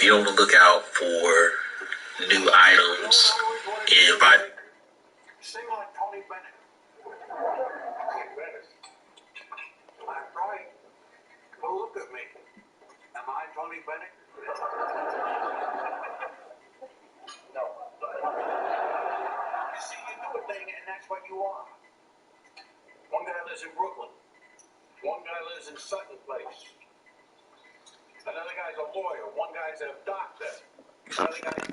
be on the lookout for new items and by Sing like Tony Bennett. I'm right. Well, look at me. Am I Tony Bennett? No. You see, you do a thing, and that's what you are. One guy lives in Brooklyn. One guy lives in Sutton Place. Another guy's a lawyer. One guy's a doctor. Another guy's...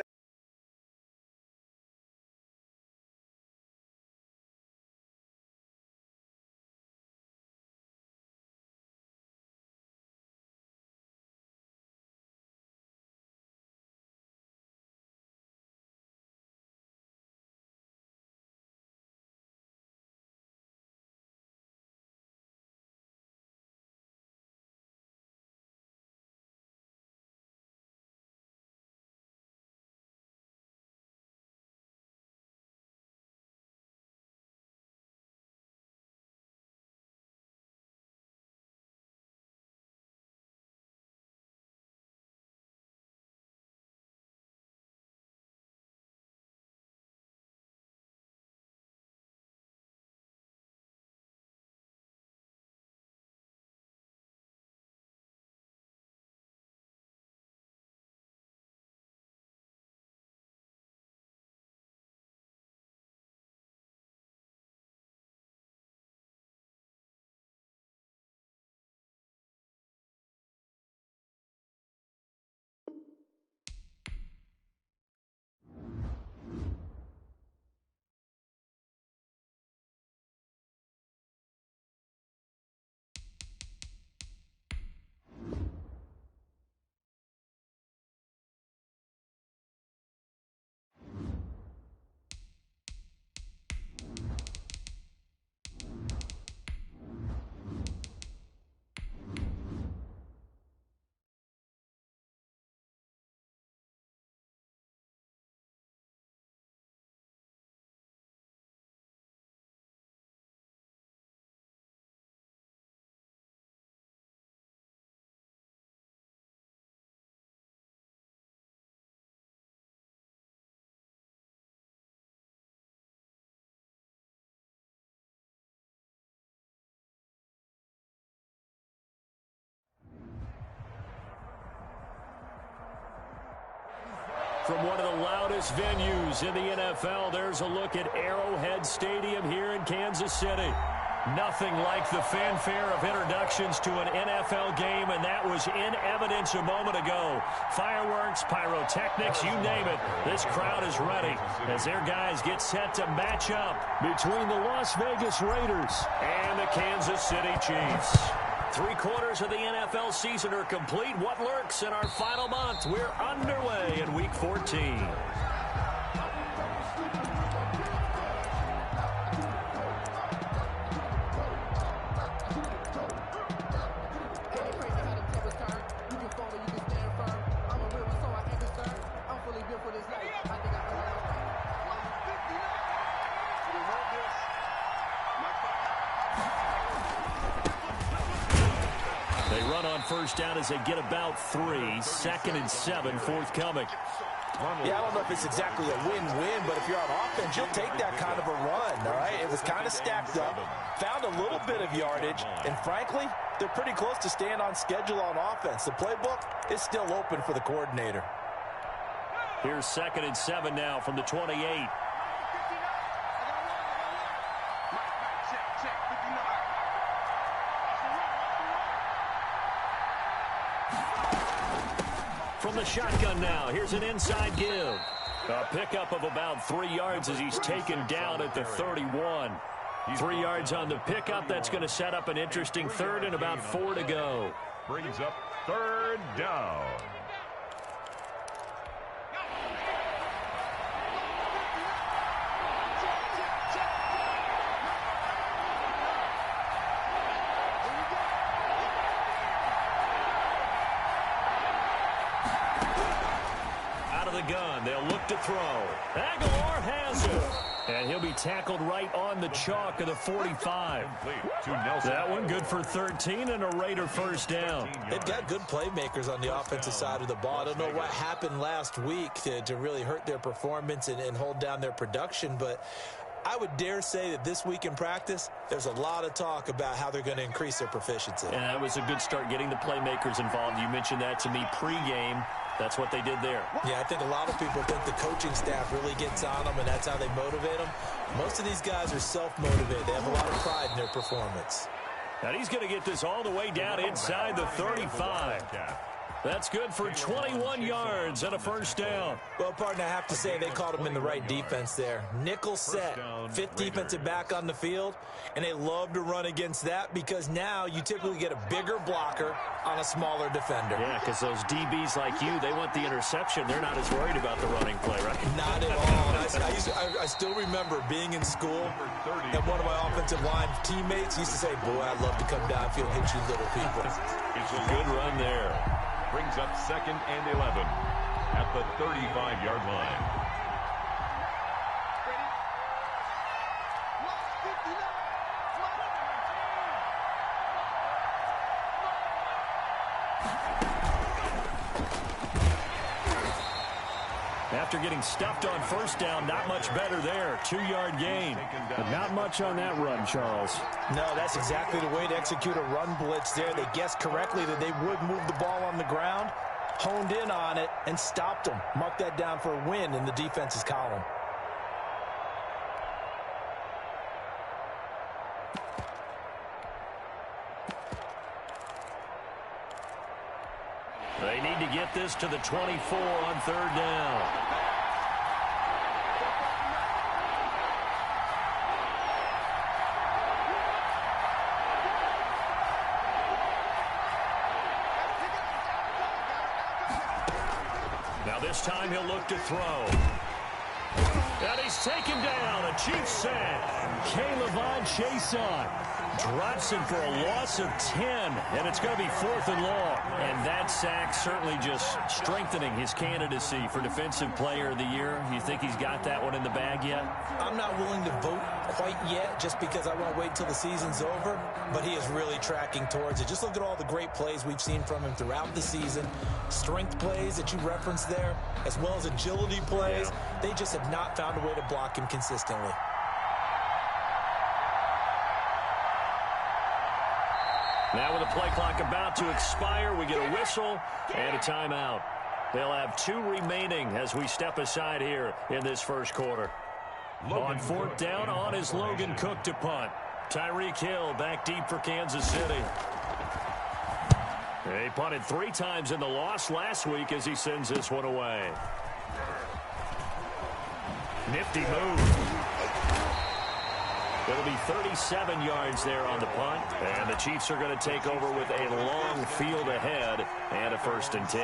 From one of the loudest venues in the NFL, there's a look at Arrowhead Stadium here in Kansas City. Nothing like the fanfare of introductions to an NFL game, and that was in evidence a moment ago. Fireworks, pyrotechnics, you name it. This crowd is ready as their guys get set to match up between the Las Vegas Raiders and the Kansas City Chiefs. 3/4 of the NFL season are complete. What lurks in our final month? We're underway in Week 14. First down as they get about 3. 2nd and 7 forthcoming. Yeah, I don't know if it's exactly a win-win, but if you're on offense, you'll take that kind of a run, all right? It was kind of stacked up, found a little bit of yardage, and frankly, they're pretty close to staying on schedule on offense. The playbook is still open for the coordinator. Here's 2nd and 7 now from the 28. From the shotgun now, here's an inside give. A pickup of about 3 yards as he's taken down at the 31. 3 yards on the pickup. That's going to set up an interesting 3rd and about 4 to go. Brings up 3rd down. Gun. They'll look to throw. Aguilar has it. And he'll be tackled right on the chalk of the 45. That one good for 13 and a Raider first down. They've got good playmakers on the offensive side of the ball. I don't know what happened last week to really hurt their performance and hold down their production, but I would dare say that this week in practice, there's a lot of talk about how they're going to increase their proficiency. And that was a good start, getting the playmakers involved. You mentioned that to me pregame. That's what they did there. Yeah, I think a lot of people think the coaching staff really gets on them, and that's how they motivate them. Most of these guys are self-motivated. They have a lot of pride in their performance. And he's going to get this all the way down inside the 35. That's good for 21 yards and a first down. Well, partner, I have to say they called him in the right defense there. Nickel set, fifth defensive back on the field, and they love to run against that because now you typically get a bigger blocker on a smaller defender. Yeah, because those DBs like you, they want the interception. They're not as worried about the running play, right? Not at all. I still remember being in school, and one of my offensive line teammates used to say, boy, I'd love to come downfield and hit you little people. It's a good run there. Brings up 2nd and 11 at the 35-yard line. After getting stuffed on first down, not much better there. 2-yard gain. But not much on that run, Charles. No, that's exactly the way to execute a run blitz there. They guessed correctly that they would move the ball on the ground, honed in on it, and stopped them. Mark that down for a win in the defense's column. They need to get this to the 24 on 3rd down. Now this time he'll look to throw. And he's taken down. A Chiefs sack. Caleb Chason drops him for a loss of 10, and it's going to be 4th and long. And that sack certainly just strengthening his candidacy for Defensive Player of the Year. You think he's got that one in the bag yet? I'm not willing to vote quite yet just because I won't wait till the season's over, but he is really tracking towards it. Just look at all the great plays we've seen from him throughout the season. Strength plays that you referenced there, as well as agility plays. Yeah. They just have not found a way to block him consistently. Now with the play clock about to expire, we get a whistle and a timeout. They'll have 2 remaining as we step aside here in this first quarter. On 4th down, on is Logan Cook to punt. Tyreek Hill back deep for Kansas City. He punted 3 times in the loss last week as he sends this one away. Nifty move. It'll be 37 yards there on the punt, and the Chiefs are going to take over with a long field ahead and a 1st and 10.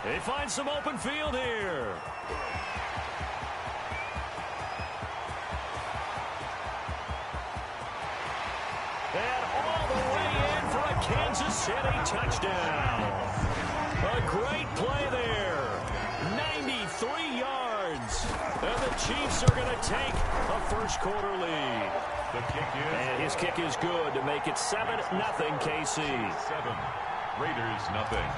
They find some open field here. And all the way in for a Kansas City touchdown. A great play there. 93 yards. And the Chiefs are going to take a first quarter lead. And his kick is good to make it 7-0 KC. 7. Raiders nothing.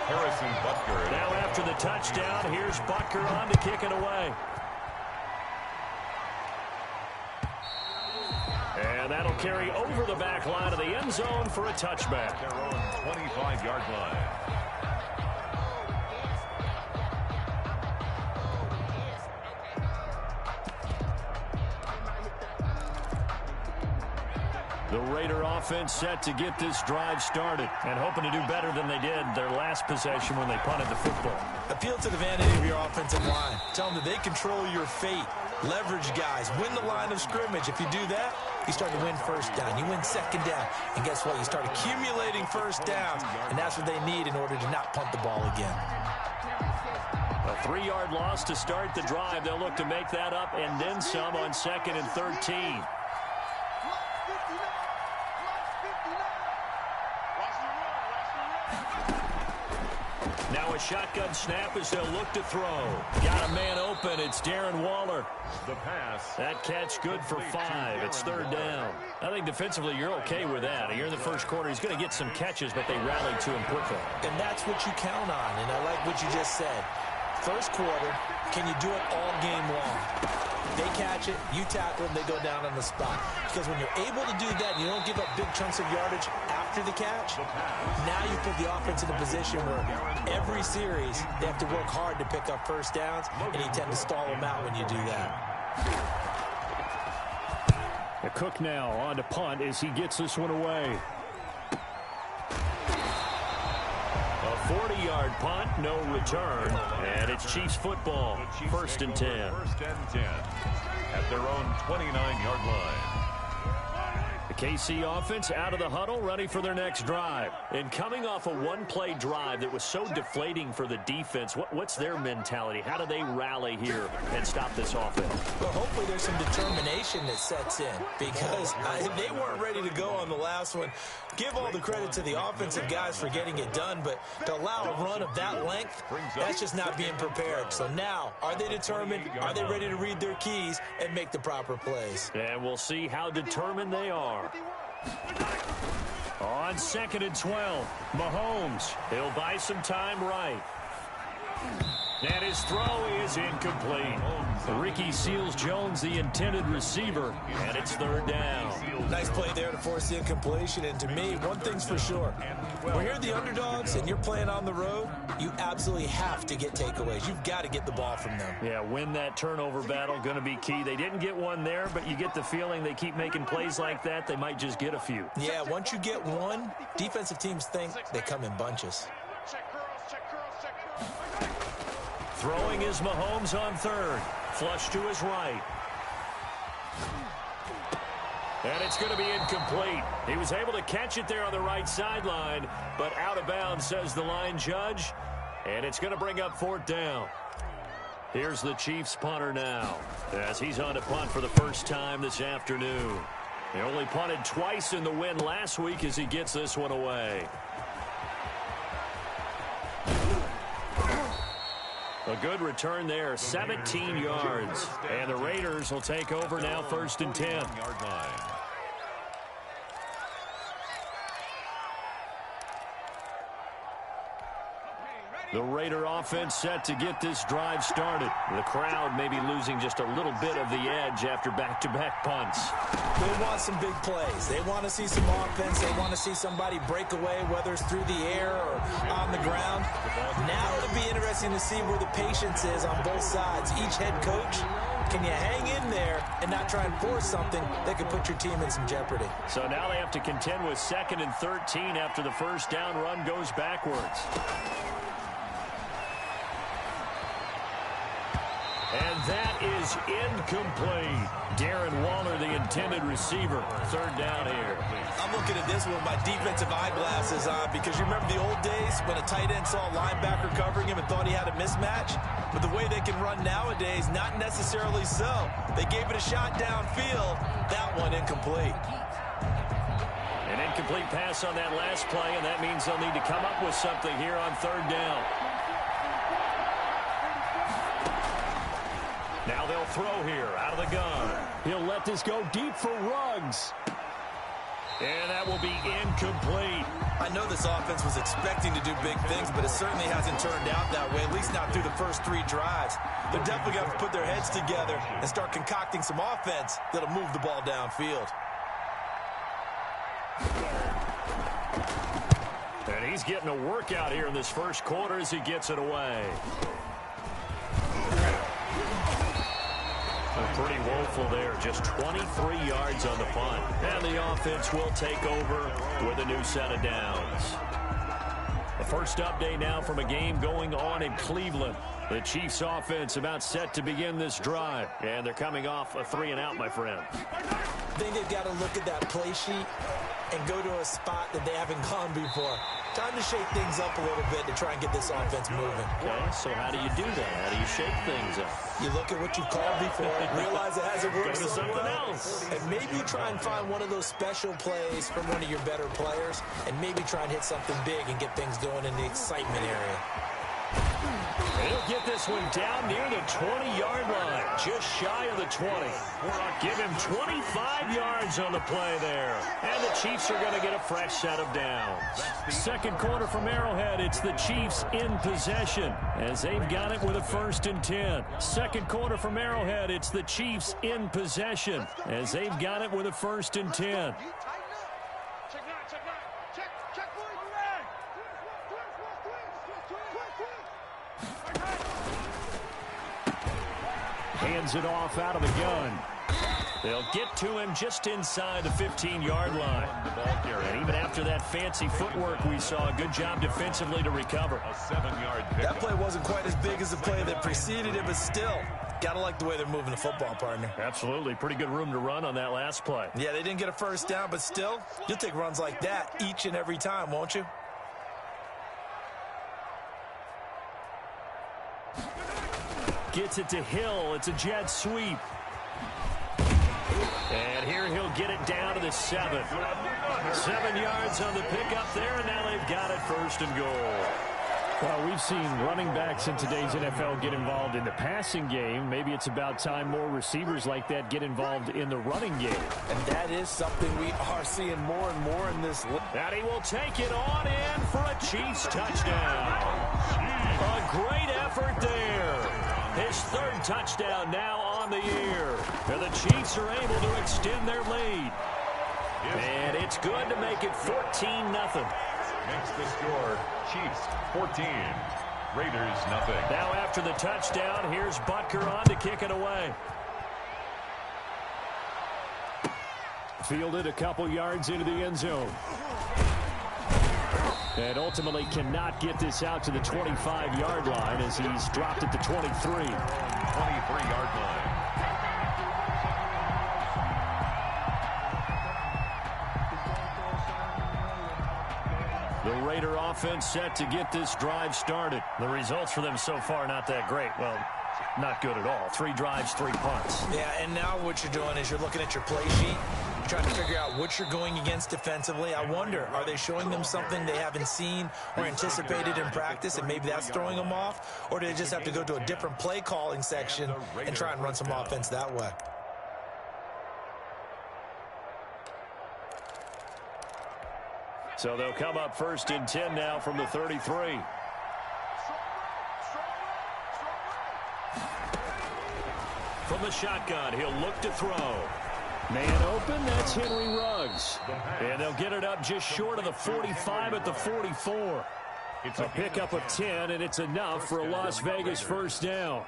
Harrison Butker. Now after the touchdown, here's Butker on to kick it away. And that'll carry over the back line of the end zone for a touchback. Their own 25-yard line. The Raider offense set to get this drive started and hoping to do better than they did their last possession when they punted the football. Appeal to the vanity of your offensive line. Tell them that they control your fate. Leverage guys. Win the line of scrimmage. If you do that, you start to win first down. You win second down. And guess what? You start accumulating first downs. And that's what they need in order to not punt the ball again. A 3-yard loss to start the drive. They'll look to make that up and then some on 2nd and 13. Now a shotgun snap as they'll look to throw. Got a man open. It's Darren Waller. The pass. That catch good for 5. It's 3rd down. I think defensively you're okay with that. Here in the first quarter, he's going to get some catches, but they rallied to him quickly. And that's what you count on, and I like what you just said. First quarter, can you do it all game long? They catch it, you tackle them, they go down on the spot. Because when you're able to do that, and you don't give up big chunks of yardage after the catch, now you put the offense in a position where every series they have to work hard to pick up first downs, and you tend to stall them out when you do that. The Cook now on to punt as he gets this one away. A 40-yard punt, no return, and it's Chiefs football. 1st and 10. 1st and 10 at their own 29-yard line. The KC offense out of the huddle, ready for their next drive. And coming off a one-play drive that was so deflating for the defense, what's their mentality? How do they rally here and stop this offense? Well, hopefully there's some determination that sets in, because they weren't ready to go on the last one. Give all the credit to the offensive guys for getting it done, but to allow a run of that length, that's just not being prepared. So now, are they determined? Are they ready to read their keys and make the proper plays? And we'll see how determined they are. On 2nd and 12, Mahomes. He'll buy some time right. And his throw is incomplete. Ricky Seals-Jones, the intended receiver, and it's 3rd down. Nice play there to force the incompletion, and to me, one thing's for sure. When you're the underdogs and you're playing on the road, you absolutely have to get takeaways. You've got to get the ball from them. Yeah, win that turnover battle, going to be key. They didn't get one there, but you get the feeling they keep making plays like that, they might just get a few. Yeah, once you get one, defensive teams think they come in bunches. Throwing is Mahomes on 3rd. Flush to his right. And it's going to be incomplete. He was able to catch it there on the right sideline, but out of bounds, says the line judge. And it's going to bring up 4th down. Here's the Chiefs punter now, as he's on to punt for the first time this afternoon. He only punted twice in the win last week as he gets this one away. A good return there, 17 yards. And the Raiders will take over now, 1st and 10. The Raider offense set to get this drive started. The crowd may be losing just a little bit of the edge after back-to-back punts. They want some big plays. They want to see some offense. They want to see somebody break away, whether it's through the air or on the ground. Now it'll be interesting to see where the patience is on both sides. Each head coach, can you hang in there and not try and force something that could put your team in some jeopardy? So now they have to contend with 2nd and 13 after the first down run goes backwards. And that is incomplete. Darren Waller, the intended receiver. 3rd down here. I'm looking at this with my defensive eyeglasses on, because you remember the old days when a tight end saw a linebacker covering him and thought he had a mismatch? But the way they can run nowadays, not necessarily so. They gave it a shot downfield. That one incomplete. An incomplete pass on that last play, and that means they'll need to come up with something here on 3rd down. Now they'll throw here out of the gun. He'll let this go deep for Ruggs. And that will be incomplete. I know this offense was expecting to do big things, but it certainly hasn't turned out that way, at least not through the first 3 drives. They're definitely going to put their heads together and start concocting some offense that'll move the ball downfield. And he's getting a workout here in this first quarter as he gets it away. Pretty woeful there, just 23 yards on the punt. And the offense will take over with a new set of downs. The first update now from a game going on in Cleveland. The Chiefs offense about set to begin this drive. And they're coming off a 3-and-out, my friend. I think they've got to look at that play sheet and go to a spot that they haven't gone before. Time to shake things up a little bit to try and get this offense moving. Okay, so how do you do that? How do you shake things up? You look at what you've called before, realize it hasn't worked Go to something else. and maybe you try and find one of those special plays from one of your better players, and maybe try and hit something big and get things going in the excitement area. He'll get this one down near the 20-yard line, just shy of the 20. Give him 25 yards on the play there. And the Chiefs are going to get a fresh set of downs. Second quarter from Arrowhead, it's the Chiefs in possession as they've got it with a 1st and 10. Second quarter from Arrowhead, it's the Chiefs in possession as they've got it with a 1st and 10. Hands it off out of the gun. They'll get to him just inside the 15-yard line. And even after that fancy footwork we saw, a good job defensively to recover. A 7-yard pickup. That play wasn't quite as big as the play that preceded it, but still, got to like the way they're moving the football, partner. Absolutely. Pretty good room to run on that last play. Yeah, they didn't get a first down, but still, you'll take runs like that each and every time, won't you? Gets it to Hill. It's a jet sweep. And here he'll get it down to the 7. 7 yards on the pickup there, and now they've got it 1st and goal. Well, we've seen running backs in today's NFL get involved in the passing game. Maybe it's about time more receivers like that get involved in the running game. And that is something we are seeing more and more in this league. And he will take it on in for a Chiefs touchdown. A great effort there. His 3rd touchdown now on the year. And the Chiefs are able to extend their lead. And it's good to make it 14-0. Makes the score Chiefs 14, Raiders nothing. Now after the touchdown, here's Butker on to kick it away. Fielded a couple yards into the end zone. And ultimately cannot get this out to the 25-yard line as he's dropped at the 23. 23-yard line. The Raider offense set to get this drive started. The results for them so far not that great. Well, not good at all. 3 drives, 3 punts. Yeah, and now what you're doing is you're looking at your play sheet, trying to figure out what you're going against defensively. I wonder, are they showing them something they haven't seen or anticipated in practice, and maybe that's throwing them off? Or do they just have to go to a different play calling section and try and run some offense that way? So they'll come up 1st and 10 now from the 33. From the shotgun, he'll look to throw. Man open, that's Henry Ruggs. And they'll get it up just short of the 45 at the 44. It's A pickup of 10, and it's enough for a Las Vegas 1st down.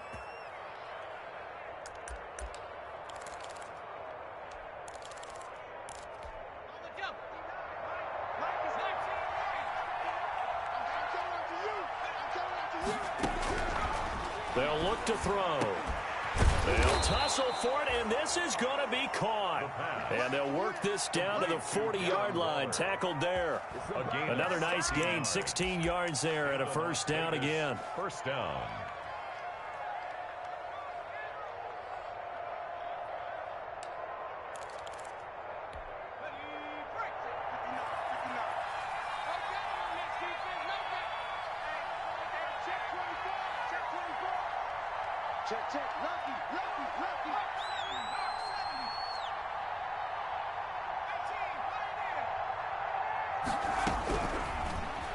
They'll look to throw. They'll tussle for it, and this is going to be caught. And they'll work this down to the 40-yard line, tackled there. Another nice gain, 16 yards there, and a 1st down again. 1st down.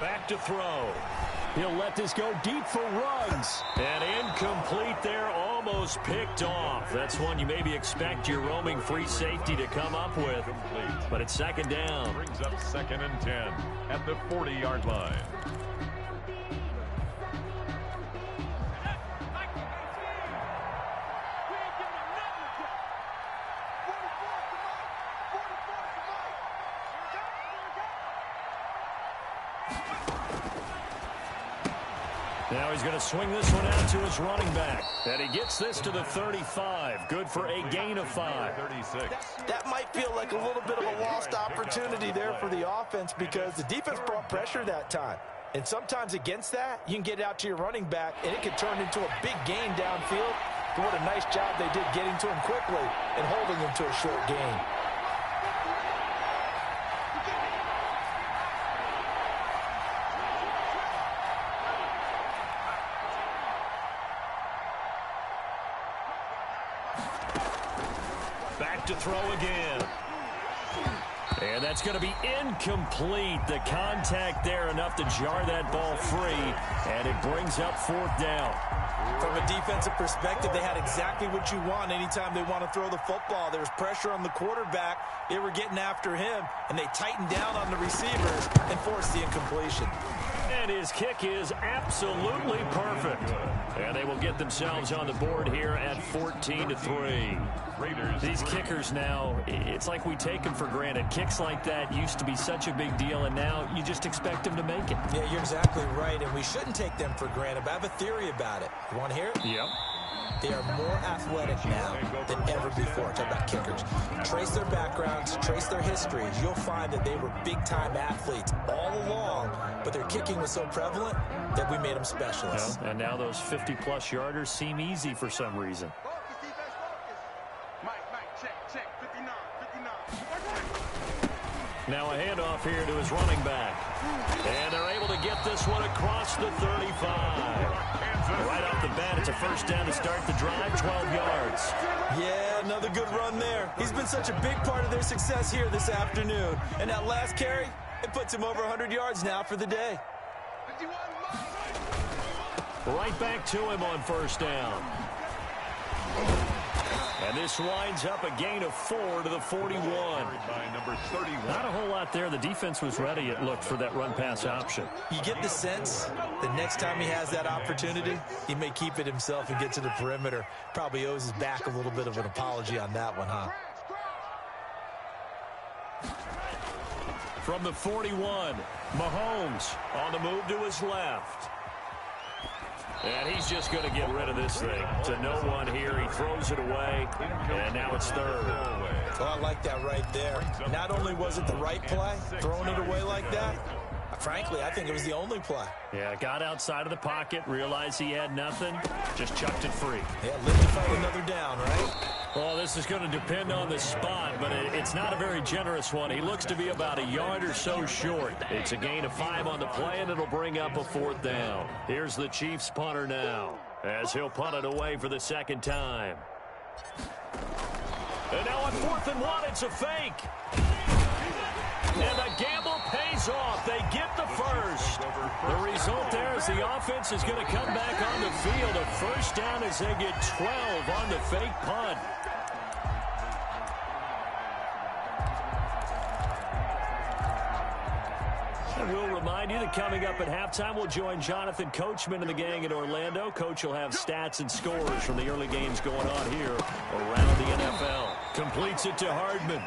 Back to throw. He'll let this go deep for Ruggs. And incomplete there, almost picked off. That's one you maybe expect your roaming free safety to come up with. But it's 2nd down. Brings up 2nd and 10 at the 40-yard line. Now he's going to swing this one out to his running back. And he gets this to the 35. Good for a gain of 5. 36. That might feel like a little bit of a lost opportunity there for the offense because the defense brought pressure that time. And sometimes against that, you can get out to your running back, and it can turn into a big gain downfield. But what a nice job they did getting to him quickly and holding him to a short gain. Back to throw again. And that's going to be incomplete. The contact there enough to jar that ball free, and it brings up 4th down. From a defensive perspective, they had exactly what you want anytime they want to throw the football. There was pressure on the quarterback. They were getting after him, and they tightened down on the receivers and forced the incompletion. And his kick is absolutely perfect. And they will get themselves on the board here at 14-3. These kickers now, it's like we take them for granted. Kicks like that used to be such a big deal, and now you just expect them to make it. Yeah, you're exactly right, and we shouldn't take them for granted. But I have a theory about it. You want to hear it? Yep. They are more athletic now than ever before. Talk about kickers. Trace their backgrounds, trace their histories. You'll find that they were big-time athletes all along, but their kicking was so prevalent that we made them specialists. Yeah, and now those 50-plus yarders seem easy for some reason. Now a handoff here to his running back. And they're able to get this one across the 35. Right off the bat, it's a first down to start the drive, 12 yards. Yeah, another good run there. He's been such a big part of their success here this afternoon. And that last carry, it puts him over 100 yards now for the day. Right back to him on first down. And this winds up a gain of 4 to the 41. Not a whole lot there. The defense was ready, it looked, for that run-pass option. You get the sense that next time he has that opportunity, he may keep it himself and get to the perimeter. Probably owes his back a little bit of an apology on that one, huh? From the 41, Mahomes on the move to his left. And he's just going to get rid of this thing. To no one here. He throws it away, and now it's 3rd. Well, I like that right there. Not only was it the right play, throwing it away like that, frankly, I think it was the only play. Yeah, got outside of the pocket, realized he had nothing, just chucked it free. Yeah, live to fight another down, right? Well, this is going to depend on the spot, but it's not a very generous one. He looks to be about a yard or so short. It's a gain of 5 on the play, and it'll bring up a 4th down. Here's the Chiefs punter now, as he'll punt it away for the 2nd time. And now on 4th and 1, it's a fake. And the gamble pays off. They get the first. The result there is the offense is going to come back on the field. A first down as they get 12 on the fake punt. And we'll remind you that coming up at halftime, we'll join Jonathan Coachman and the gang in Orlando. Coach will have stats and scores from the early games going on here around the NFL. Completes it to Hardman.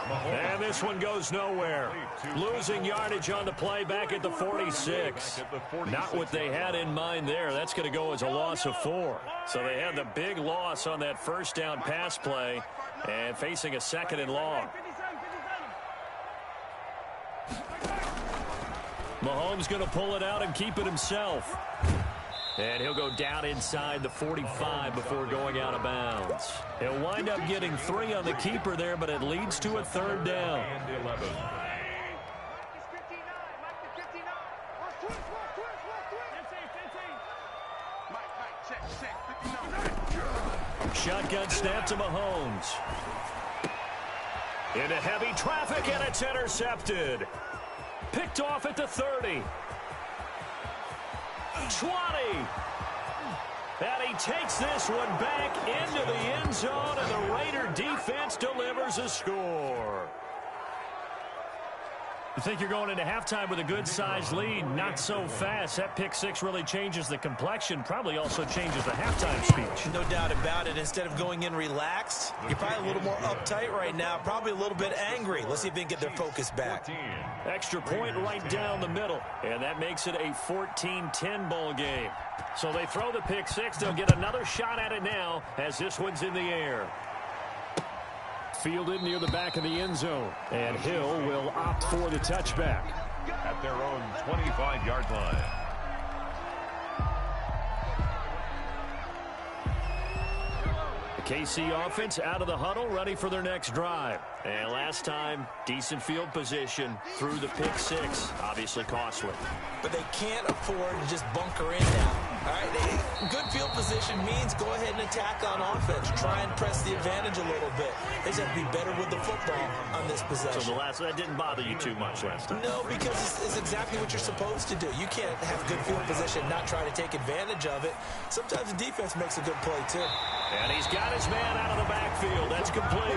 And this one goes nowhere. Losing yardage on the play back at the 46. Not what they had in mind there. That's going to go as a loss of 4. So they had the big loss on that first down pass play and facing a 2nd and long. Mahomes going to pull it out and keep it himself. And he'll go down inside the 45 before going out of bounds. He'll wind up getting 3 on the keeper there, but it leads to a 3rd down. Shotgun snap to Mahomes. Into heavy traffic, and it's intercepted. Picked off at the 30. 20. And he takes this one back into the end zone, and the Raider defense delivers a score. You think you're going into halftime with a good-sized lead. Not so fast. That pick six really changes the complexion, probably also changes the halftime speech. No doubt about it. Instead of going in relaxed, you're probably a little more uptight right now, probably a little bit angry. Let's see if they can get their focus back. Extra point right down the middle, and that makes it a 14-10 ball game. So they throw the pick six. They'll get another shot at it now as this one's in the air. Fielded near the back of the end zone, and Hill will opt for the touchback. At their own 25-yard line. The KC offense out of the huddle, ready for their next drive. And last time, decent field position through the pick six. Obviously costly. But they can't afford to just bunker in now. All right, good field position means go ahead and attack on offense. Try and press the advantage a little bit. They just have to be better with the football on this possession. So that didn't bother you too much last time? No, because it's exactly what you're supposed to do. You can't have good field position, not try to take advantage of it. Sometimes the defense makes a good play, too. And he's got his man out of the backfield. That's complete.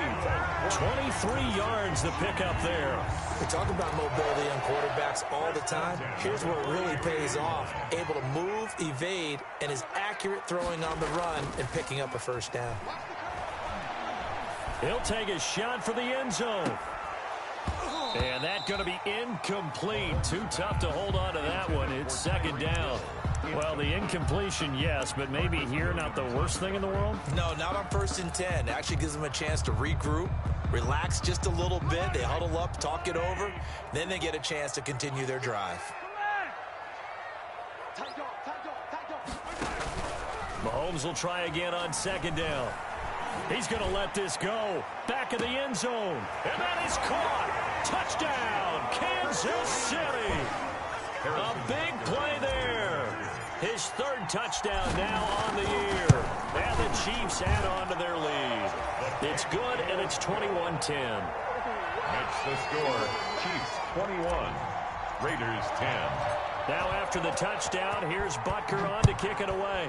23 yards the pickup there. We talk about mobility on quarterbacks all the time. Here's where it really pays off. Able to move, evade, and is accurate throwing on the run and picking up a first down. He'll take a shot for the end zone. And that's going to be incomplete. Too tough to hold on to that one. It's second down. Well, the incompletion, yes, but maybe here not the worst thing in the world? No, not on 1st and 10. Actually gives them a chance to regroup, relax just a little bit. They huddle up, talk it over. Then they get a chance to continue their drive. Mahomes will try again on second down. He's going to let this go. Back of the end zone. And that is caught. Touchdown, Kansas City. A big play there. His third touchdown now on the year. And the Chiefs add on to their lead. It's good, and it's 21-10. That's the score. Chiefs 21, Raiders 10. Now after the touchdown, here's Butker on to kick it away.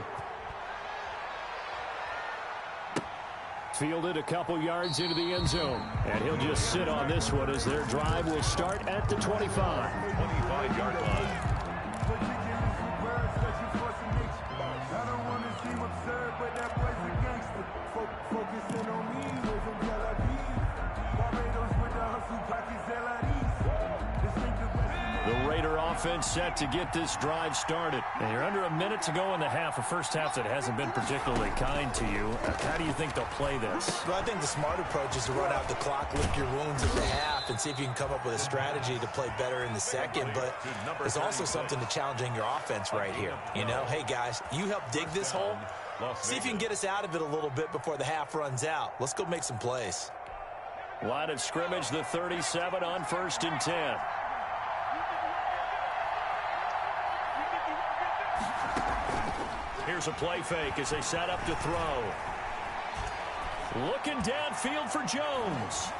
Fielded a couple yards into the end zone. And he'll just sit on this one as their drive will start at the 25. 25-yard line. The Raider offense set to get this drive started. And you're under a minute to go in the half, a first half that hasn't been particularly kind to you. How do you think they'll play this? Well, I think the smart approach is to run out the clock, lick your wounds at the half, and see if you can come up with a strategy to play better in the second. But there's also something to challenging your offense right here. You know, hey, guys, you help dig this hole. See if you can get us out of it a little bit before the half runs out. Let's go make some plays. Line of scrimmage, the 37 on 1st and 10. Here's a play fake as they set up to throw. Looking downfield for Jones.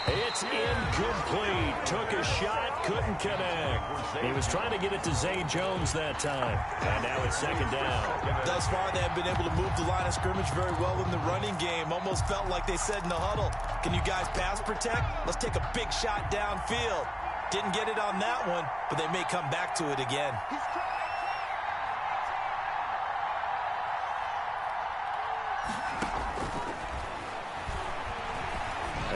It's incomplete. Took a shot, couldn't connect. He was trying to get it to Zay Jones that time. And now it's second down. Thus far, they have been able to move the line of scrimmage very well in the running game. Almost felt like they said in the huddle, can you guys pass protect? Let's take a big shot downfield. Didn't get it on that one, but they may come back to it again.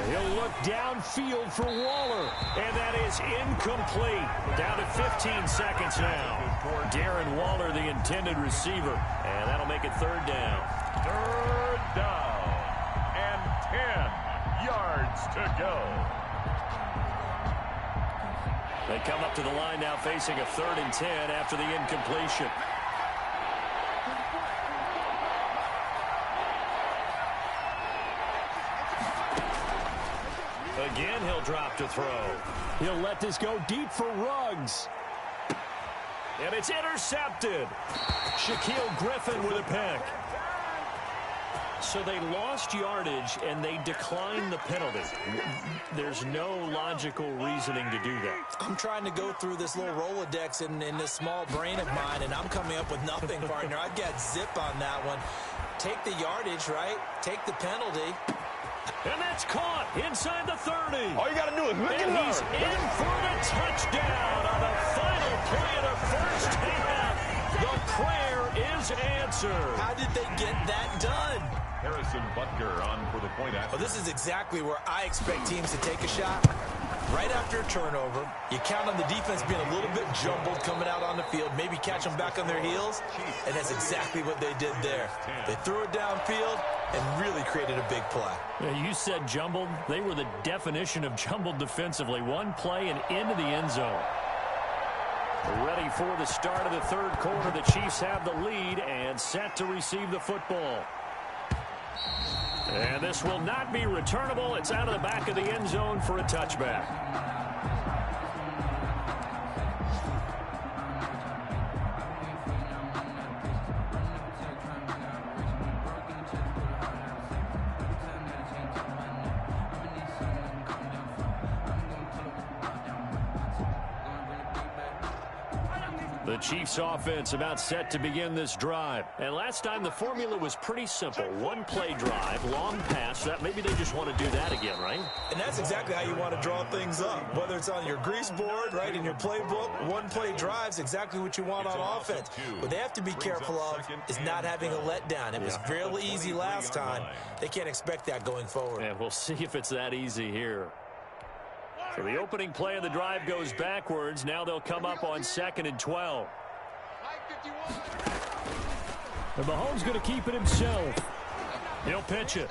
He'll look downfield for Waller, and that is incomplete. Down to 15 seconds now. Darren Waller, the intended receiver, and that'll make it third down. Third down and 10 yards to go. They come up to the line now facing a 3rd and 10 after the incompletion. Again, he'll drop to throw. He'll let this go deep for Ruggs. And it's intercepted. Shaquille Griffin with a pick. So they lost yardage, and they declined the penalty. There's no logical reasoning to do that. I'm trying to go through this little Rolodex in this small brain of mine, and I'm coming up with nothing, partner. I've got zip on that one. Take the yardage, right? Take the penalty. And that's caught inside the 30. All you got to do is look and and he's in for the touchdown on the final play of the first half. The prayer is answered. How did they get that done? Harrison Butker on for the point after. Well, this is exactly where I expect teams to take a shot. Right after a turnover, you count on the defense being a little bit jumbled coming out on the field, maybe catch them back on their heels, and that's exactly what they did there. They threw it downfield and really created a big play. Yeah, you said jumbled. They were the definition of jumbled defensively. One play and into the end zone. Ready for the start of the third quarter. The Chiefs have the lead and set to receive the football. And this will not be returnable. It's out of the back of the end zone for a touchback. The Chiefs offense about set to begin this drive. And last time the formula was pretty simple. One play drive, long pass. That maybe they just want to do that again, right? And that's exactly how you want to draw things up. Whether it's on your grease board, right, in your playbook, one play drive's exactly what you want on offense. What they have to be careful of is not having a letdown. It was fairly easy last time. They can't expect that going forward. And we'll see if it's that easy here. So the opening play of the drive goes backwards. Now they'll come up on 2nd and 12. And Mahomes going to keep it himself. He'll pitch it.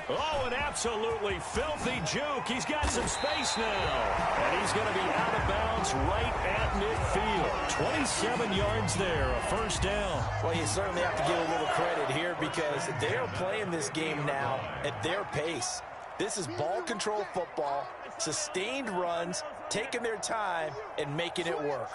Oh, an absolutely filthy juke. He's got some space now. And he's going to be out of bounds right at midfield. 27 yards there, a first down. Well, you certainly have to give a little credit here because they are playing this game now at their pace. This is ball control football, sustained runs, taking their time, and making it work.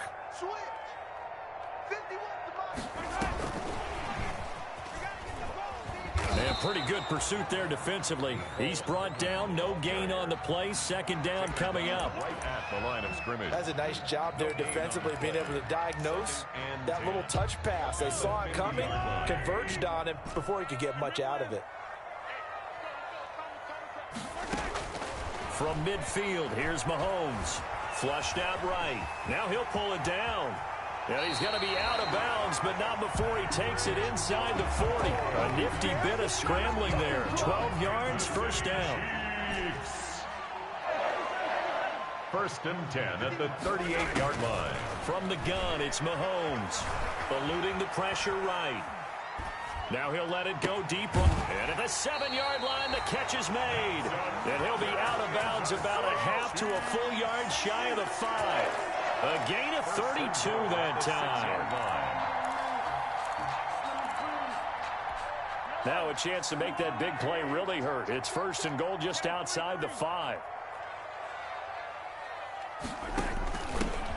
And pretty good pursuit there defensively. He's brought down, no gain on the play. Second down coming up. Right at the line of scrimmage. That's a nice job there defensively, being able to diagnose that little touch pass. They saw it coming, converged on him before he could get much out of it. From midfield, here's Mahomes. Flushed out right. Now he'll pull it down. And he's going to be out of bounds, but not before he takes it inside the 40. A nifty bit of scrambling there. 12 yards, first down. First and 10 at the 38-yard line. From the gun, it's Mahomes. Eluding the pressure right. Now he'll let it go deep. And at the 7-yard line, the catch is made. And he'll be out of bounds about a half to a full yard shy of the 5. A gain of 32 that time. Now a chance to make that big play really hurt. It's first and goal just outside the 5.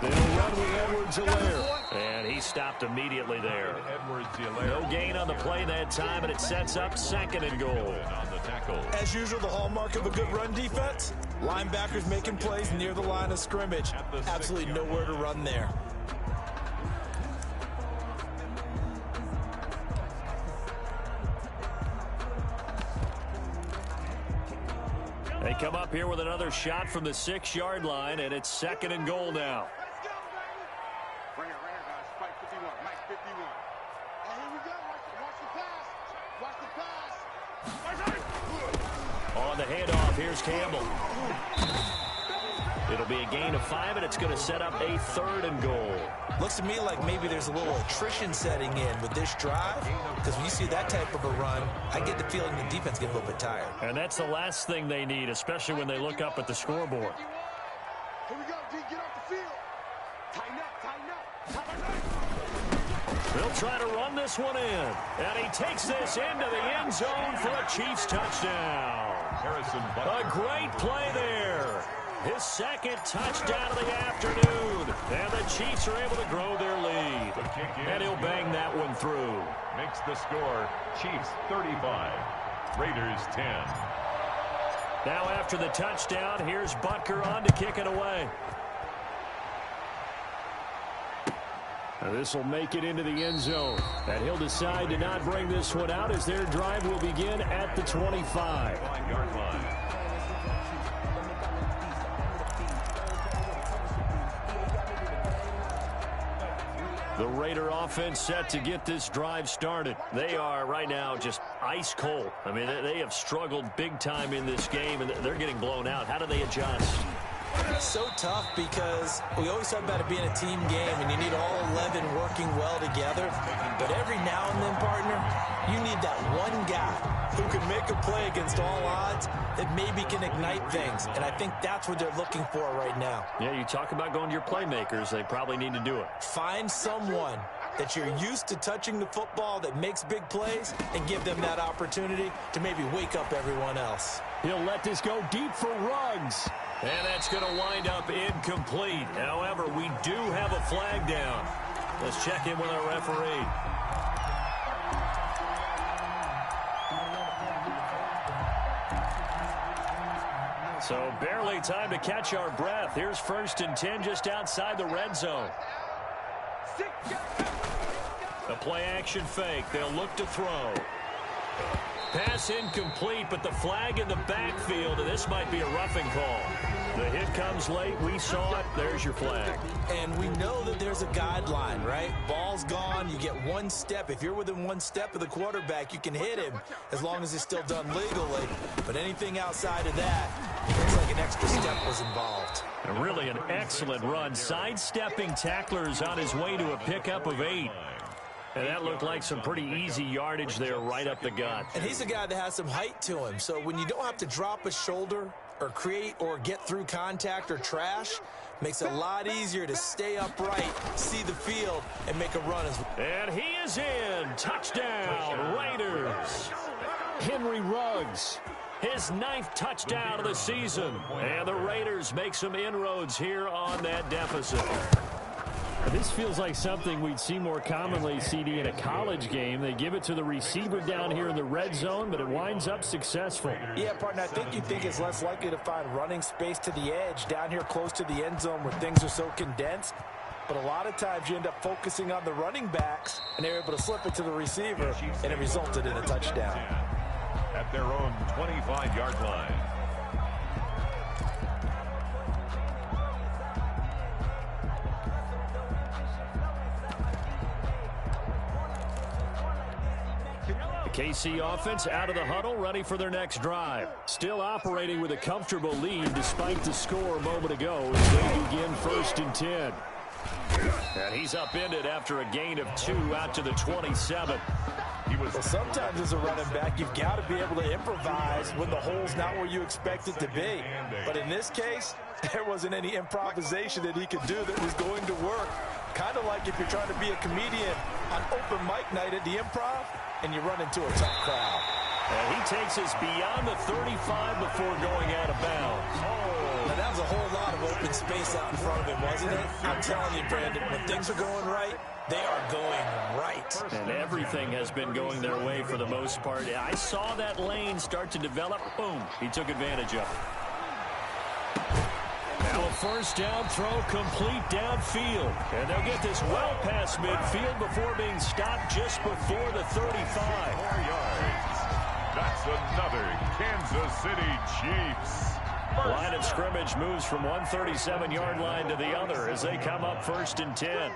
They'll run with Edwards-Helaire. And he stopped immediately there. No gain on the play that time, and it sets up 2nd and goal. As usual, the hallmark of a good run defense, linebackers making plays near the line of scrimmage. Absolutely nowhere to run there. They come up here with another shot from the 6-yard line, and it's 2nd and goal now. Right here, guys. Spike 51. Mike 51. Oh, here we go. Watch the pass. On the handoff, here's Campbell. It'll be a gain of 5, and it's going to set up a 3rd and goal. Looks to me like maybe there's a little attrition setting in with this drive, because when you see that type of a run, I get the feeling the defense gets a little bit tired. And that's the last thing they need, especially when they look up at the scoreboard. Here we go, D. Get off the field. Tighten up. They'll try to run this one in. And he takes this into the end zone for a Chiefs touchdown. Harrison A Butker. great play there. His 2nd touchdown of the afternoon. And the Chiefs are able to grow their lead. And he'll bang that one through. Makes the score Chiefs 35, Raiders 10. Now after the touchdown, here's Butker on to kick it away. This will make it into the end zone. And he'll decide to not bring this one out as their drive will begin at the 25. 5-yard line. The Raider offense set to get this drive started. They are right now just ice cold. I mean, they have struggled big time in this game, and they're getting blown out. How do they adjust? It's so tough because we always talk about it being a team game, and you need all 11 working well together. But every now and then, partner, you need that one guy who can make a play against all odds that maybe can ignite things. And I think that's what they're looking for right now. Yeah, you talk about going to your playmakers. They probably need to do it. Find someone that you're used to touching the football that makes big plays and give them that opportunity to maybe wake up everyone else. He'll let this go deep for Ruggs. And that's going to wind up incomplete. However, we do have a flag down. Let's check in with our referee. So barely time to catch our breath. Here's 1st and 10 just outside the red zone. A play action fake. They'll look to throw. Pass incomplete, but the flag in the backfield, and this might be a roughing call. The hit comes late. We saw it. There's your flag. And we know that there's a guideline, right? Ball's gone. You get one step. If you're within one step of the quarterback, you can hit him as long as it's still done legally. But anything outside of that, it looks like an extra step was involved. And really an excellent run. Sidestepping tacklers on his way to a pickup of 8. And that looked like some pretty easy yardage there right up the gut. And he's a guy that has some height to him. So when you don't have to drop a shoulder or create or get through contact or trash, makes it a lot easier to stay upright, see the field, and make a run as well. And he is in. Touchdown, Raiders. Henry Ruggs, his 9th touchdown of the season. And the Raiders make some inroads here on that deficit. This feels like something we'd see more commonly, CD, in a college game. They give it to the receiver down here in the red zone, but it winds up successful. Yeah, partner, I think you think it's less likely to find running space to the edge down here close to the end zone where things are so condensed. But a lot of times you end up focusing on the running backs, and they're able to slip it to the receiver, and it resulted in a touchdown. At their own 25-yard line. KC offense out of the huddle, ready for their next drive. Still operating with a comfortable lead despite the score a moment ago as they begin 1st and 10. And he's upended after a gain of 2 out to the 27. Well, sometimes as a running back, you've got to be able to improvise when the hole's not where you expect it to be. But in this case, there wasn't any improvisation that he could do that was going to work. Kind of like if you're trying to be a comedian on open mic night at the Improv, and you run into a tough crowd. And he takes us beyond the 35 before going out of bounds. Now, that was a whole lot of open space out in front of him, wasn't it? I'm telling you, Brandon, when things are going right, they are going right. And everything has been going their way for the most part. I saw that lane start to develop. Boom. He took advantage of it. Now a 1st down throw complete downfield. And they'll get this well past midfield before being stopped just before the 35. 4 yards. That's another Kansas City Chiefs. Line of scrimmage moves from one 37-yard line to the other as they come up 1st and 10.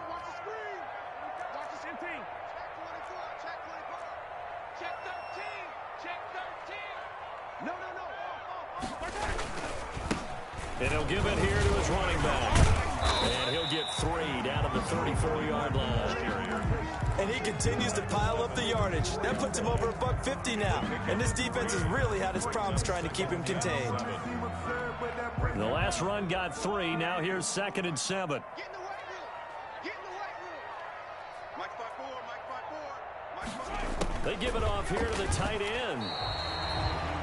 And he'll give it here to his running back. And he'll get 3 down at the 34-yard line. And he continues to pile up the yardage. That puts him over $150 now. And this defense has really had its problems trying to keep him contained. The last run got 3. Now here's 2nd and 7. They give it off here to the tight end.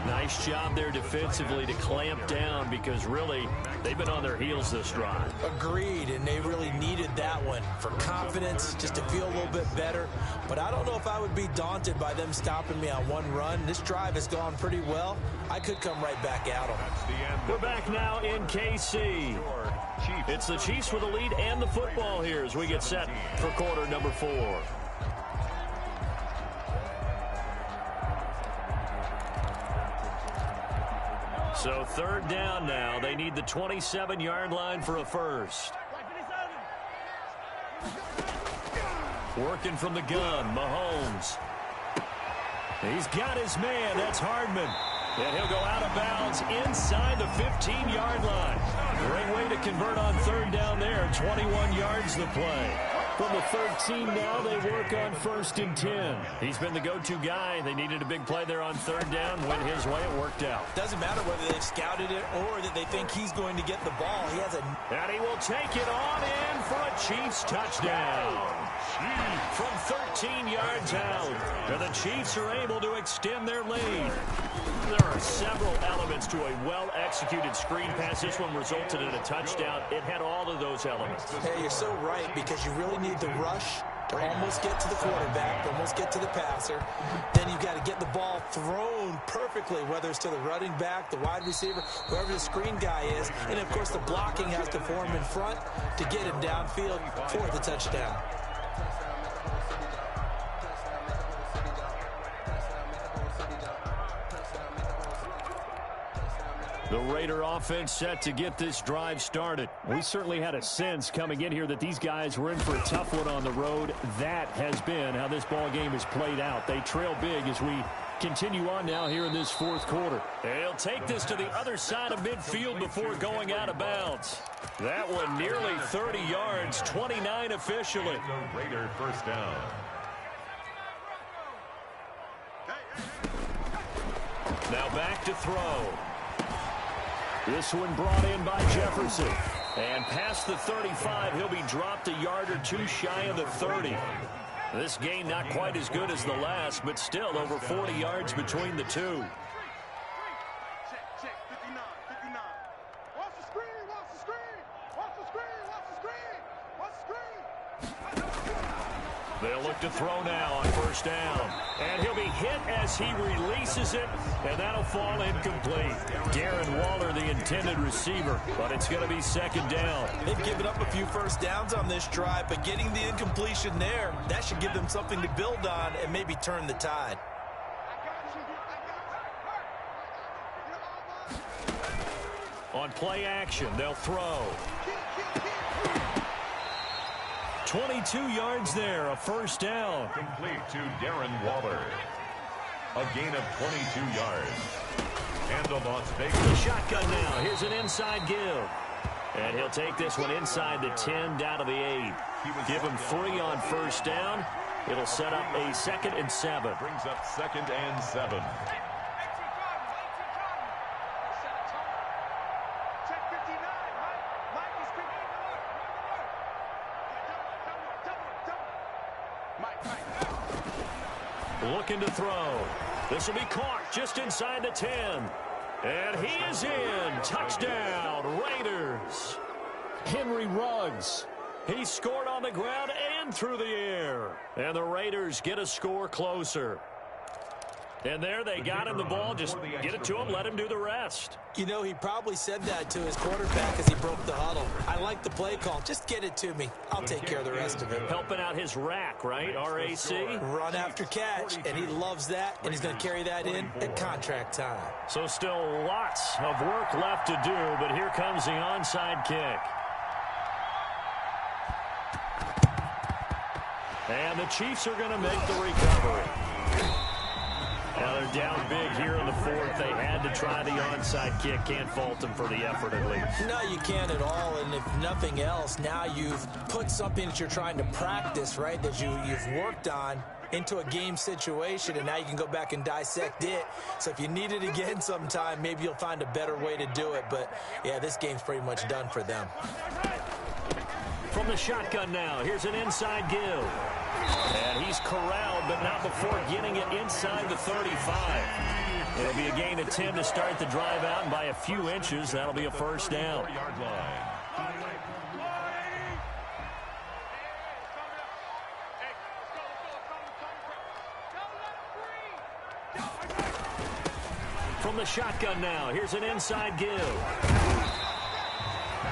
Nice job there defensively to clamp down because really they've been on their heels this drive. Agreed, and they really needed that one for confidence, just to feel a little bit better. But I don't know if I would be daunted by them stopping me on one run. This drive has gone pretty well. I could come right back at them. We're back now in KC. It's the Chiefs with the lead and the football here as we get set for quarter number 4. So third down now. They need the 27-yard line for a first. Working from the gun, Mahomes. He's got his man. That's Hardman. And he'll go out of bounds inside the 15-yard line. Great way to convert on third down there. 21 yards the play. From the 13 now, they work on 1st and 10. He's been the go-to guy. They needed a big play there on third down. Went his way. It worked out. Doesn't matter whether they've scouted it or that they think he's going to get the ball. He has a... And he will take it on in for a Chiefs touchdown. From 13 yards out. And the Chiefs are able to extend their lead. There are several elements to a well-executed screen pass. This one resulted in a touchdown. It had all of those elements. Hey, you're so right, because you really need the rush to almost get to the quarterback, to almost get to the passer. Then you've got to get the ball thrown perfectly, whether it's to the running back, the wide receiver, whoever the screen guy is. And, of course, the blocking has to form in front to get him downfield for the touchdown. The Raider offense set to get this drive started. We certainly had a sense coming in here that these guys were in for a tough one on the road. That has been how this ball game has played out. They trail big as we continue on now here in this 4th quarter. He'll take this to the other side of midfield before going out of bounds. That one nearly 30 yards, 29 officially. Raider first down. Now back to throw. This one brought in by Jefferson. And past the 35, he'll be dropped a yard or two shy of the 30. This gain not quite as good as the last, but still over 40 yards between the two. Check, 59, 59. Watch the screen, watch the screen, watch the screen, watch the screen, watch the screen. They'll look to throw now on first down. And he'll be hit as he releases it, and that'll fall incomplete. Darren Waller, the intended receiver, but it's going to be second down. They've given up a few first downs on this drive, but getting the incompletion there, that should give them something to build on and maybe turn the tide. On play action, they'll throw. 22 yards there, a first down. Complete to Darren Waller. A gain of 22 yards. And the Las Vegas. The shotgun now. Here's an inside give. And he'll take this one inside the 10 down to the 8. Give him 3 on first down. It'll set up a 2nd and 7. Brings up 2nd and 7. Looking to throw. This will be caught just inside the 10. And he is in. Touchdown, Raiders. Henry Ruggs. He scored on the ground and through the air. And the Raiders get a score closer. And there they got him the ball. Just get it to him, let him do the rest. You know, he probably said that to his quarterback as he broke the huddle. I like the play call. Just get it to me. I'll take care of the rest of it. Helping out his rack, right? RAC. Run after catch, and he loves that, and he's going to carry that in at contract time. So still lots of work left to do, but here comes the onside kick. And the Chiefs are going to make the recovery. Now they're down big here in the 4th. They had to try the onside kick. Can't fault them for the effort at least. No, you can't at all. And if nothing else, now you've put something that you're trying to practice, right, that you've worked on into a game situation, and now you can go back and dissect it. So if you need it again sometime, maybe you'll find a better way to do it. But, yeah, this game's pretty much done for them. From the shotgun now, here's an inside give. And he's corralled, but not before getting it inside the 35. It'll be a gain of 10 to start the drive out, and by a few inches, that'll be a first down. From the shotgun now, here's an inside give.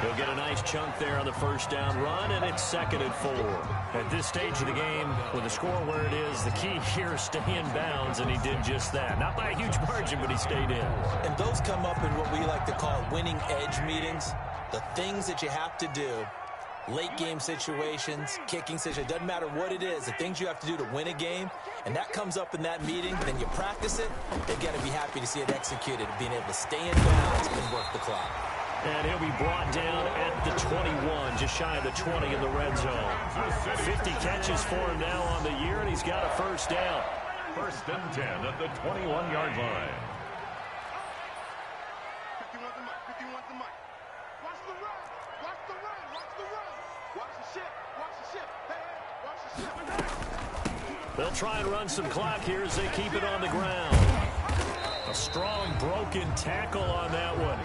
He'll get a nice chunk there on the first down run, and it's 2nd and 4. At this stage of the game, with the score where it is, the key here is stay in bounds, and he did just that. Not by a huge margin, but he stayed in. And those come up in what we like to call winning edge meetings. The things that you have to do, late game situations, kicking situations, doesn't matter what it is, the things you have to do to win a game, and that comes up in that meeting, then you practice it, they've got to be happy to see it executed, being able to stay in bounds and work the clock. And he'll be brought down at the 21, just shy of the 20 in the red zone. 50 catches for him now on the year, and he's got a first down. 1st and 10 at the 21-yard line. 51's the mic. 51's the mic. Watch the run. Watch the run. Watch the run. Watch the ship. Watch the ship. Hey, watch the ship. They'll try and run some clock here as they keep it on the ground. A strong broken tackle on that one.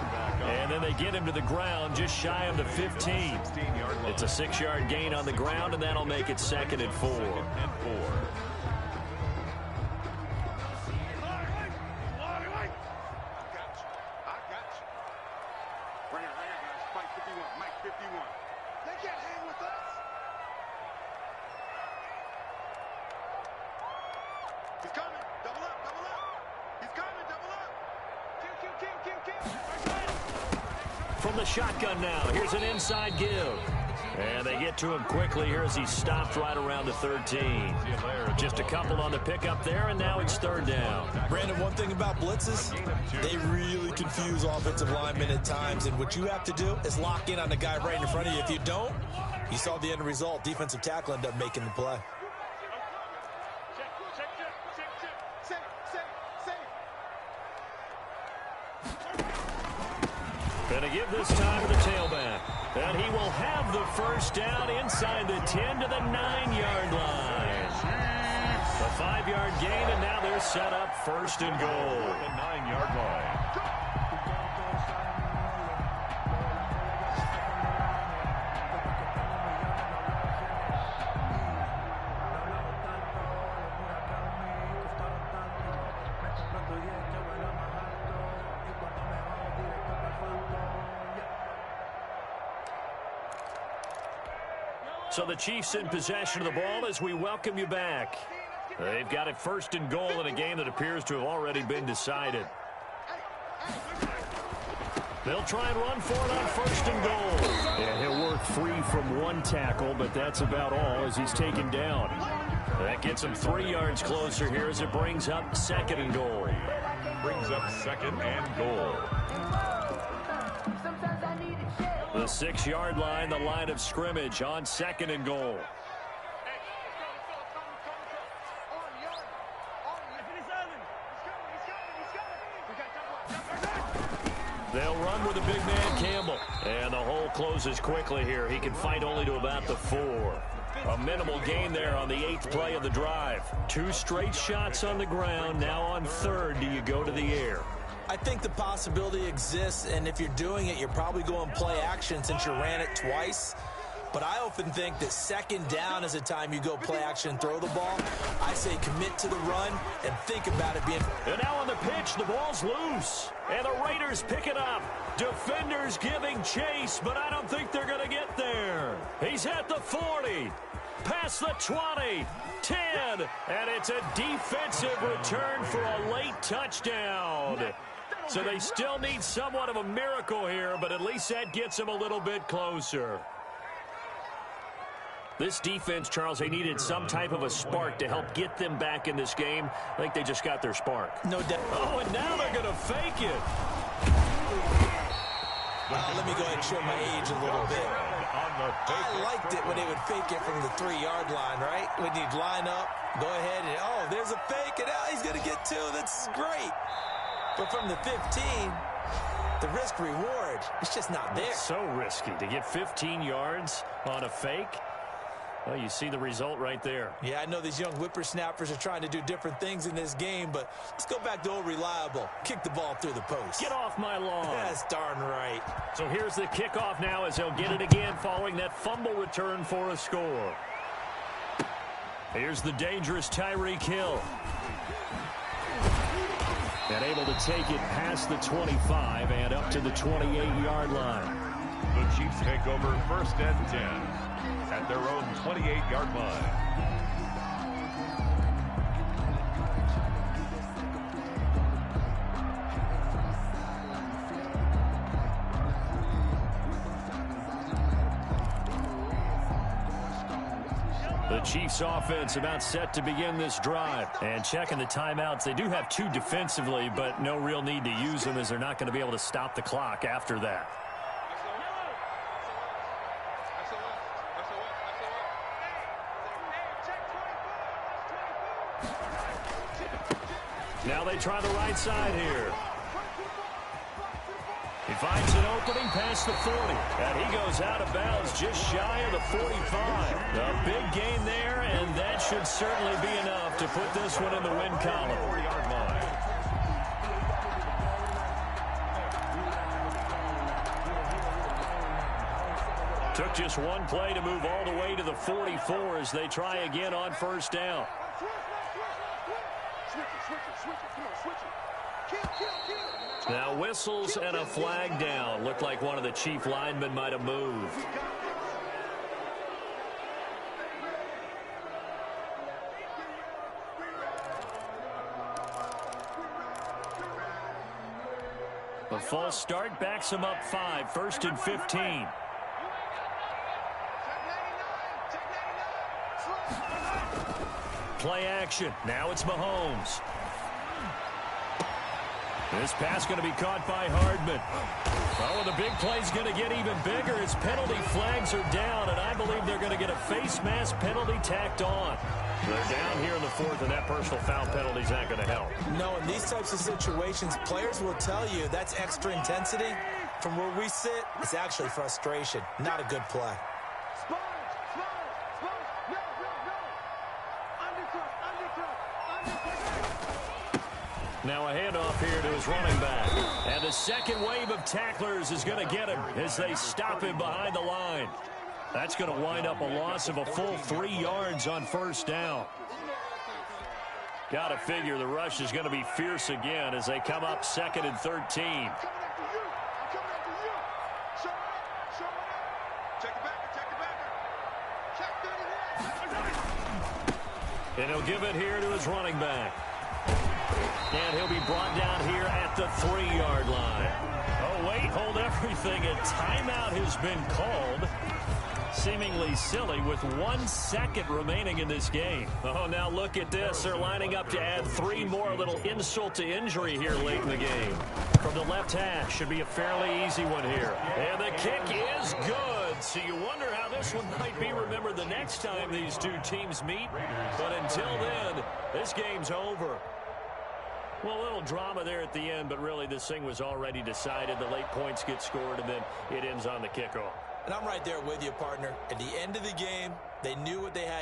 And then they get him to the ground just shy of the 15. It's a 6-yard gain on the ground, and that'll make it 2nd and 4. I got you. Right here, guys. Mike 51. Mike 51. They can't hang with us. He's coming. Double up. Double up. He's coming. Double up. Kill. From the shotgun now, here's an inside give. And they get to him quickly here as he stopped right around the 13. Just a couple on the pickup there, and now it's 3rd down. Brandon, one thing about blitzes, they really confuse offensive linemen at times, and what you have to do is lock in on the guy right in front of you. If you don't, you saw the end result. Defensive tackle ended up making the play. Gonna give this time to the tailback. And he will have the first down inside the 10 to the 9-yard line. A 5-yard gain, and now they're set up 1st and goal. The 9-yard line. So the Chiefs in possession of the ball as we welcome you back. They've got it 1st and goal in a game that appears to have already been decided. They'll try and run for it on 1st and goal. And he'll work free from one tackle, but that's about all as he's taken down. That gets him 3 yards closer here as it brings up 2nd and goal. Brings up 2nd and goal. The 6-yard line, the line of scrimmage on 2nd and goal. They'll run with the big man, Campbell. And the hole closes quickly here. He can fight only to about the 4. A minimal gain there on the 8th play of the drive. 2 straight shots on the ground. Now on 3rd, do you go to the air? I think the possibility exists, and if you're doing it, you're probably going play action since you ran it twice. But I often think that 2nd down is a time you go play action and throw the ball. I say commit to the run and think about it being... And now on the pitch, the ball's loose. And the Raiders pick it up. Defenders giving chase, but I don't think they're going to get there. He's at the 40. Past the 20. 10. And it's a defensive return for a late touchdown. So they still need somewhat of a miracle here, but at least that gets them a little bit closer. This defense, Charles, they needed some type of a spark to help get them back in this game. I think they just got their spark. No doubt. Oh, and now they're going to fake it. Let me go ahead and show my age a little bit. I liked it when they would fake it from the 3-yard line, right? When you'd line up, go ahead and, oh, there's a fake, and now he's going to get 2. That's great. But from the 15, the risk-reward, it's just not there. It's so risky to get 15 yards on a fake. Well, you see the result right there. Yeah, I know these young whippersnappers are trying to do different things in this game, but let's go back to old reliable. Kick the ball through the post. Get off my lawn. That's darn right. So here's the kickoff now as they'll get it again following that fumble return for a score. Here's the dangerous Tyreek Hill. And able to take it past the 25 and up to the 28-yard line. The Chiefs take over 1st and 10 at their own 28-yard line. The Chiefs offense about set to begin this drive. And checking the timeouts, they do have 2 defensively, but no real need to use them as they're not going to be able to stop the clock after that. Now they try the right side here. He finds an opening past the 40. And he goes out of bounds just shy of the 45. A big gain there, and that should certainly be enough to put this one in the win column. 4-yard line. Took just one play to move all the way to the 44 as they try again on 1st down. Now whistles and a flag down. Looked like one of the Chief linemen might have moved. A false start backs him up 5, 1st and 15. Play action. Now it's Mahomes. This pass going to be caught by Hardman. Oh, and the big play's going to get even bigger. His penalty flags are down, and I believe they're going to get a face mask penalty tacked on. They're down here in the 4th, and that personal foul penalty's not going to help. No, in these types of situations, players will tell you that's extra intensity. From where we sit, it's actually frustration. Not a good play. Now a handoff here to his running back. And the second wave of tacklers is going to get him as they stop him behind the line. That's going to wind up a loss of a full 3 yards on 1st down. Got to figure the rush is going to be fierce again as they come up 2nd and 13. And he'll give it here to his running back. And he'll be brought down here at the 3-yard line. Oh, wait, hold everything. A timeout has been called. Seemingly silly with 1 second remaining in this game. Oh, now look at this. They're lining up to add 3 more. A little insult to injury here late in the game. From the left hash, should be a fairly easy one here. And the kick is good. So you wonder how this one might be remembered the next time these 2 teams meet. But until then, this game's over. Well, a little drama there at the end, but really this thing was already decided. The late points get scored, and then it ends on the kickoff. And I'm right there with you, partner. At the end of the game, they knew what they had